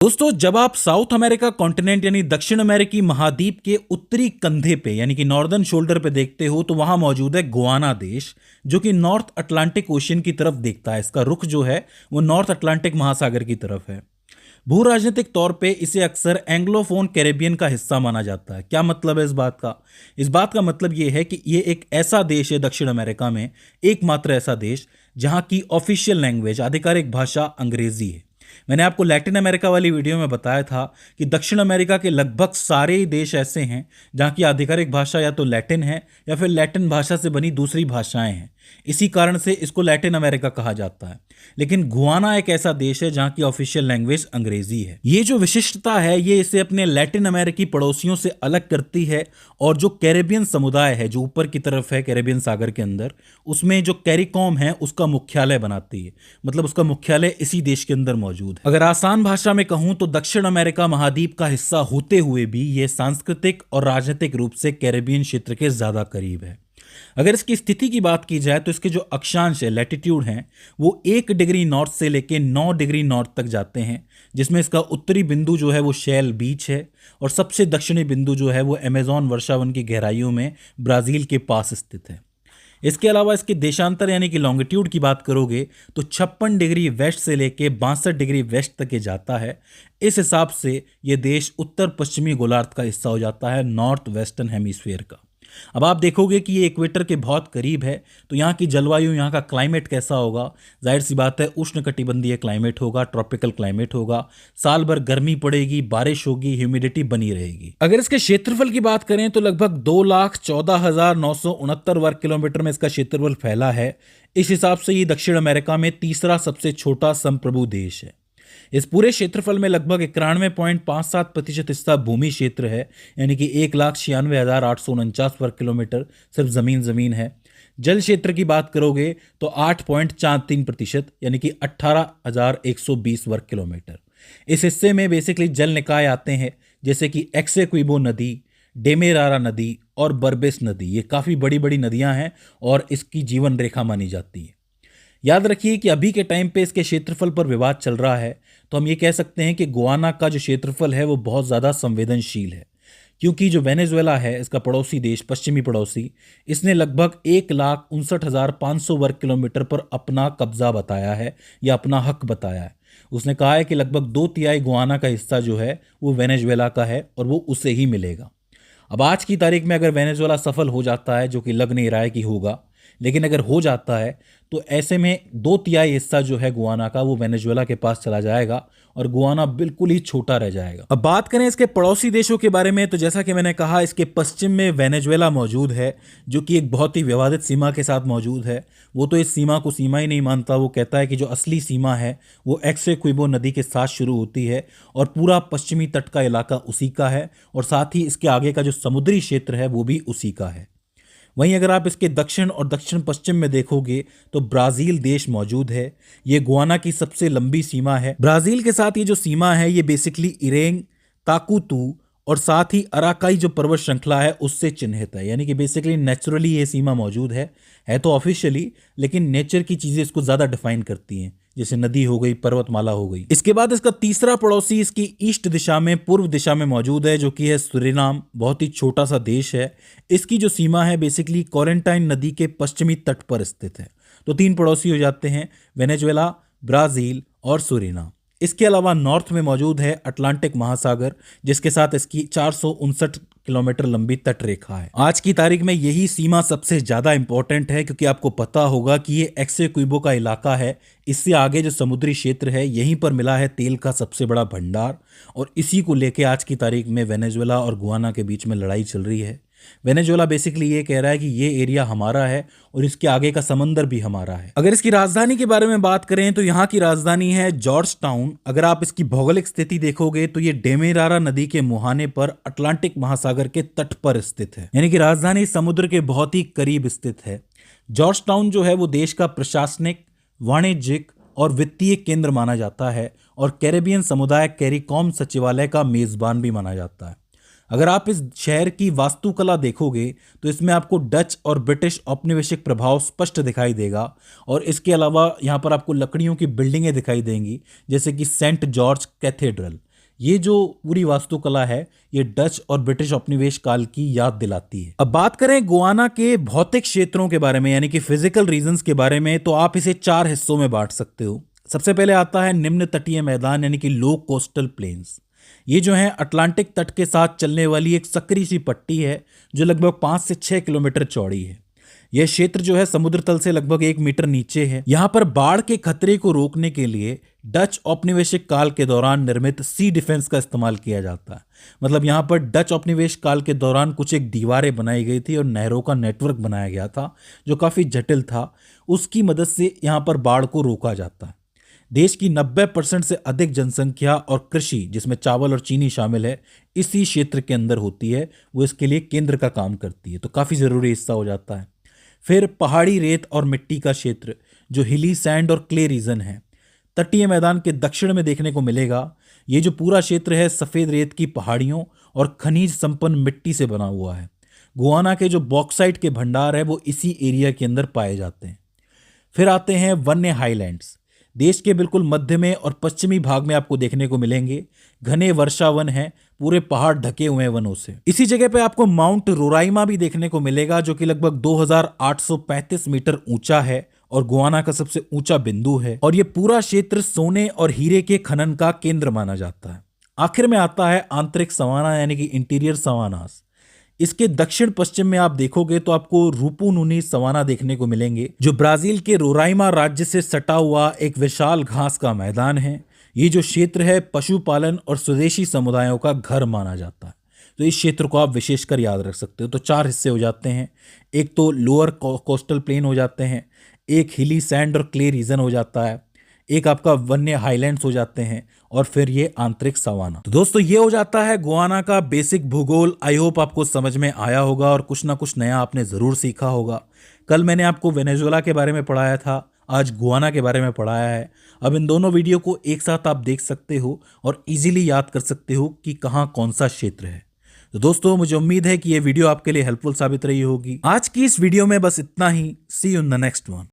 दोस्तों, जब आप साउथ अमेरिका कॉन्टिनेंट यानी दक्षिण अमेरिकी महाद्वीप के उत्तरी कंधे पे यानी कि नॉर्दर्न शोल्डर पे देखते हो तो वहां मौजूद है गुआना देश, जो कि नॉर्थ अटलांटिक ओशियन की तरफ देखता है। इसका रुख जो है वो नॉर्थ अटलांटिक महासागर की तरफ है। भू राजनीतिक तौर पे इसे अक्सर एंग्लोफोन कैरेबियन का हिस्सा माना जाता है। क्या मतलब है इस बात का? इस बात का मतलब ये है कि ये एक ऐसा देश है दक्षिण अमेरिका में, एकमात्र ऐसा देश जहां की ऑफिशियल लैंग्वेज, आधिकारिक भाषा अंग्रेजी है। मैंने आपको लैटिन अमेरिका वाली वीडियो में बताया था कि दक्षिण अमेरिका के लगभग सारे ही देश ऐसे हैं जहाँ की आधिकारिक भाषा या तो लैटिन है या फिर लैटिन भाषा से बनी दूसरी भाषाएं हैं। इसी कारण से इसको लैटिन अमेरिका कहा जाता है। लेकिन गुआना एक ऐसा देश है जहाँ की ऑफिशियल लैंग्वेज अंग्रेजी है। ये जो विशिष्टता है ये इसे अपने लैटिन अमेरिकी पड़ोसियों से अलग करती है। और जो कैरेबियन समुदाय है जो ऊपर की तरफ है कैरेबियन सागर के अंदर, उसमें जो कैरिकॉम है उसका मुख्यालय बनाती है। मतलब उसका मुख्यालय इसी देश के अंदर मौजूद है। अगर आसान भाषा में कहूं तो दक्षिण अमेरिका महाद्वीप का हिस्सा होते हुए भी यह सांस्कृतिक और राजनीतिक रूप से कैरेबियन क्षेत्र के ज्यादा करीब है। अगर इसकी स्थिति की बात की जाए तो इसके जो अक्षांश है, लैटिट्यूड हैं, वो 1 डिग्री नॉर्थ से लेके 9 डिग्री नॉर्थ तक जाते हैं, जिसमें इसका उत्तरी बिंदु जो है वो शेल बीच है और सबसे दक्षिणी बिंदु जो है वो अमेजॉन वर्षावन की गहराइयों में ब्राजील के पास स्थित है। इसके अलावा इसके देशांतर यानी कि लॉन्गिट्यूड की बात करोगे तो 56 डिग्री वेस्ट से लेके 62 डिग्री वेस्ट तक ये जाता है। इस हिसाब से ये देश उत्तर पश्चिमी गोलार्ध का हिस्सा हो जाता है, नॉर्थ वेस्टर्न हेमिस्फीयर का। अब आप देखोगे कि ये इक्वेटर के बहुत करीब है, तो यहाँ की जलवायु, यहाँ का क्लाइमेट कैसा होगा? जाहिर सी बात है उष्णकटिबंधीय क्लाइमेट होगा, ट्रॉपिकल क्लाइमेट होगा। साल भर गर्मी पड़ेगी, बारिश होगी, ह्यूमिडिटी बनी रहेगी। अगर इसके क्षेत्रफल की बात करें तो लगभग 2,14,969 वर्ग किलोमीटर में इसका क्षेत्रफल फैला है। इस हिसाब से ये दक्षिण अमेरिका में तीसरा सबसे छोटा संप्रभु देश है। इस पूरे क्षेत्रफल में लगभग 91.57% हिस्सा भूमि क्षेत्र है, यानी कि 1,96,849 वर्ग किलोमीटर सिर्फ जमीन है। जल क्षेत्र की बात करोगे तो 8.43% यानी कि 18,120 वर्ग किलोमीटर। इस हिस्से में बेसिकली जल निकाय आते हैं जैसे कि एक्सेक्विबो नदी, डेमेरारा नदी और बर्बेस नदी। ये काफ़ी बड़ी बड़ी नदियां हैं और इसकी जीवन रेखा मानी जाती है। याद रखिए कि अभी के टाइम पे इसके क्षेत्रफल पर विवाद चल रहा है, तो हम ये कह सकते हैं कि गुआना का जो क्षेत्रफल है वो बहुत ज़्यादा संवेदनशील है, क्योंकि जो वेनेजुएला है इसका पड़ोसी देश, पश्चिमी पड़ोसी, इसने लगभग 1,59,500 वर्ग किलोमीटर पर अपना कब्जा बताया है या अपना हक बताया है। उसने कहा है कि लगभग 2/3 गुआना का हिस्सा जो है वो वेनेजुएला का है और वो उसे ही मिलेगा। अब आज की तारीख में अगर वेनेजुएला सफल हो जाता है, जो कि लग नहीं रहा है कि होगा, लेकिन अगर हो जाता है तो ऐसे में 2/3 हिस्सा जो है गुआना का वो वेनेजुएला के पास चला जाएगा और गुआना बिल्कुल ही छोटा रह जाएगा। अब बात करें इसके पड़ोसी देशों के बारे में तो जैसा कि मैंने कहा, इसके पश्चिम में वेनेजुएला मौजूद है, जो कि एक बहुत ही विवादित सीमा के साथ मौजूद है। वो तो इस सीमा को सीमा ही नहीं मानता। वो कहता है कि जो असली सीमा है वो एक्सेक्विबो नदी के साथ शुरू होती है और पूरा पश्चिमी तट का इलाका उसी का है और साथ ही इसके आगे का जो समुद्री क्षेत्र है वो भी उसी का है। वहीं अगर आप इसके दक्षिण और दक्षिण पश्चिम में देखोगे तो ब्राजील देश मौजूद है। ये गुआना की सबसे लंबी सीमा है। ब्राजील के साथ ये जो सीमा है ये बेसिकली इरेंग, ताकुतू और साथ ही अराकाई जो पर्वत श्रृंखला है उससे चिन्हित है। यानी कि बेसिकली नेचुरली ये सीमा मौजूद है तो ऑफिशियली, लेकिन नेचर की चीजें इसको ज्यादा डिफाइन करती हैं, जैसे नदी हो गई, पर्वतमाला हो गई। इसके बाद इसका तीसरा पड़ोसी इसकी ईस्ट दिशा में, पूर्व दिशा में मौजूद है, जो कि है सूरीनाम। बहुत ही छोटा सा देश है। इसकी जो सीमा है बेसिकली कोरेंटाइन नदी के पश्चिमी तट पर स्थित है। तो 3 पड़ोसी हो जाते हैं, वेनेजुएला, ब्राजील और सूरीनाम। इसके अलावा नॉर्थ में मौजूद है अटलांटिक महासागर, जिसके साथ इसकी 459 किलोमीटर लंबी तट रेखा है। आज की तारीख में यही सीमा सबसे ज्यादा इंपॉर्टेंट है, क्योंकि आपको पता होगा कि ये एक्सेक्विबो का इलाका है। इससे आगे जो समुद्री क्षेत्र है यहीं पर मिला है तेल का सबसे बड़ा भंडार, और इसी को लेके आज की तारीख में वेनेजुएला और गुआना के बीच में लड़ाई चल रही है। वेनेजुएला बेसिकली ये कह रहा है कि ये एरिया हमारा है और इसके आगे का समंदर भी हमारा है। अगर इसकी राजधानी के बारे में बात करें तो यहाँ की राजधानी है जॉर्ज टाउन। अगर आप इसकी भौगोलिक स्थिति देखोगे तो ये डेमेरारा नदी के मुहाने पर अटलांटिक महासागर के तट पर स्थित है, यानी कि राजधानी समुद्र के बहुत ही करीब स्थित है। जॉर्ज टाउन जो है वो देश का प्रशासनिक, वाणिज्यिक और वित्तीय केंद्र माना जाता है और कैरेबियन समुदाय कैरिकॉम सचिवालय का मेजबान भी माना जाता है। अगर आप इस शहर की वास्तुकला देखोगे तो इसमें आपको डच और ब्रिटिश औपनिवेशिक प्रभाव स्पष्ट दिखाई देगा, और इसके अलावा यहाँ पर आपको लकड़ियों की बिल्डिंगें दिखाई देंगी, जैसे कि सेंट जॉर्ज कैथेड्रल। ये जो पूरी वास्तुकला है ये डच और ब्रिटिश उपनिवेश काल की याद दिलाती है। अब बात करें गुआना के भौतिक क्षेत्रों के बारे में यानी कि फिजिकल रीजंस के बारे में, तो आप इसे 4 हिस्सों में बांट सकते हो। सबसे पहले आता है निम्न तटीय मैदान यानी कि लो कोस्टल प्लेन्स। ये जो है अटलांटिक तट के साथ चलने वाली एक सकरी सी पट्टी है जो लगभग 5 से 6 किलोमीटर चौड़ी है। यह क्षेत्र जो है समुद्र तल से लगभग 1 मीटर नीचे है। यहाँ पर बाढ़ के खतरे को रोकने के लिए डच औपनिवेशिक काल के दौरान निर्मित सी डिफेंस का इस्तेमाल किया जाता है। मतलब यहाँ पर डच औपनिवेश काल के दौरान कुछ एक दीवारें बनाई गई थी और नहरों का नेटवर्क बनाया गया था जो काफी जटिल था। उसकी मदद से यहाँ पर बाढ़ को रोका जाता है। देश की 90% से अधिक जनसंख्या और कृषि, जिसमें चावल और चीनी शामिल है, इसी क्षेत्र के अंदर होती है। वो इसके लिए केंद्र का काम करती है, तो काफी जरूरी हिस्सा हो जाता है। फिर पहाड़ी रेत और मिट्टी का क्षेत्र जो हिली सैंड और क्ले रीजन है, तटीय मैदान के दक्षिण में देखने को मिलेगा। ये जो पूरा क्षेत्र है सफेद रेत की पहाड़ियों और खनिज संपन्न मिट्टी से बना हुआ है। गुआना के जो बॉक्साइट के भंडार है वो इसी एरिया के अंदर पाए जाते हैं। फिर आते हैं वन्य हाईलैंड्स। देश के बिल्कुल मध्य में और पश्चिमी भाग में आपको देखने को मिलेंगे। घने वर्षा वन है, पूरे पहाड़ ढके हुए हैं वनों से। इसी जगह पे आपको माउंट रोराइमा भी देखने को मिलेगा जो कि लगभग 2835 मीटर ऊंचा है और गुआना का सबसे ऊंचा बिंदु है। और ये पूरा क्षेत्र सोने और हीरे के खनन का केंद्र माना जाता है। आखिर में आता है आंतरिक सवाना यानी कि इंटीरियर सवानास। इसके दक्षिण पश्चिम में आप देखोगे तो आपको रूपुनुनी सवाना देखने को मिलेंगे जो ब्राजील के रोराइमा राज्य से सटा हुआ एक विशाल घास का मैदान है। ये जो क्षेत्र है पशुपालन और स्वदेशी समुदायों का घर माना जाता है। तो इस क्षेत्र को आप विशेषकर याद रख सकते हो। तो 4 हिस्से हो जाते हैं। एक तो लोअर कोस्टल प्लेन हो जाते हैं, एक हिली सैंड और क्ले रीजन हो जाता है, एक आपका वन्य हाईलैंड्स हो जाते हैं और फिर ये आंतरिक सवाना। तो दोस्तों ये हो जाता है गुआना का बेसिक भूगोल। आई होप आपको समझ में आया होगा और कुछ ना कुछ नया आपने जरूर सीखा होगा। कल मैंने आपको वेनेजुएला के बारे में पढ़ाया था, आज गुआना के बारे में पढ़ाया है। अब इन दोनों वीडियो को एक साथ आप देख सकते हो और इजीली याद कर सकते हो कि कहाँ कौन सा क्षेत्र है। तो दोस्तों मुझे उम्मीद है कि ये वीडियो आपके लिए हेल्पफुल साबित रही होगी। आज की इस वीडियो में बस इतना ही। See you in the next one.